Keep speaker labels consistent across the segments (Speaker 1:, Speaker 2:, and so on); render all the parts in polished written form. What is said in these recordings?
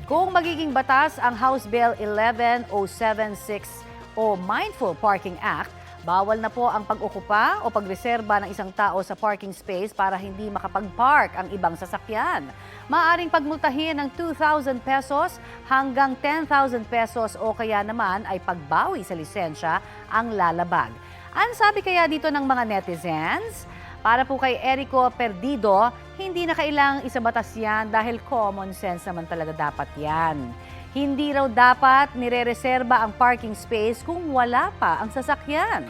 Speaker 1: Kung magiging batas ang House Bill 11076 o Mindful Parking Act, bawal na po ang pag-okupa o pagreserba ng isang tao sa parking space para hindi makapag-park ang ibang sasakyan. Maaaring pagmultahin ng 2,000 pesos hanggang 10,000 pesos o kaya naman ay pagbawi sa lisensya ang lalabag. Ang sabi kaya dito ng mga netizens? Para po kay Erico Perdido, hindi na kailangang isabatas yan dahil common sense naman talaga dapat yan. Hindi raw dapat nire-reserba ang parking space kung wala pa ang sasakyan.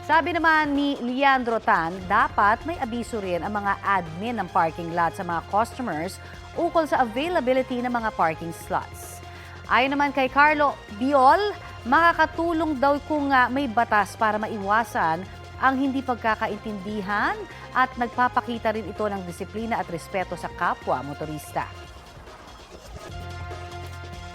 Speaker 1: Sabi naman ni Leandro Tan, dapat may abiso rin ang mga admin ng parking lot sa mga customers ukol sa availability ng mga parking slots. Ayon naman kay Carlo Biol, makakatulong daw kung may batas para maiwasan ang hindi pagkakaintindihan at nagpapakita rin ito ng disiplina at respeto sa kapwa motorista.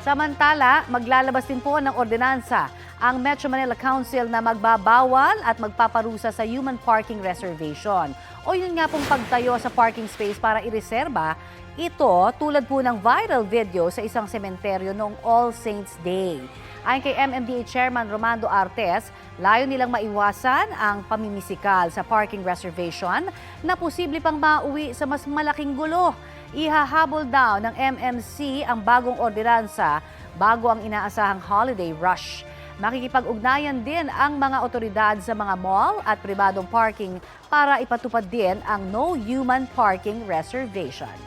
Speaker 1: Samantala, maglalabas din po ng ordinansa ang Metro Manila Council na magbabawal at magpaparusa sa human parking reservation. O yun nga pong pagtayo sa parking space para ireserba, ito tulad po ng viral video sa isang sementeryo noong All Saints Day. Ayon kay MMDA Chairman Romando Artes, layo nilang maiwasan ang pamimisikal sa parking reservation na posible pang mauwi sa mas malaking gulo. Ihahabol daw ng MMC ang bagong ordinansa bago ang inaasahang holiday rush. Makikipag-ugnayan din ang mga otoridad sa mga mall at pribadong parking para ipatupad din ang no human parking reservation.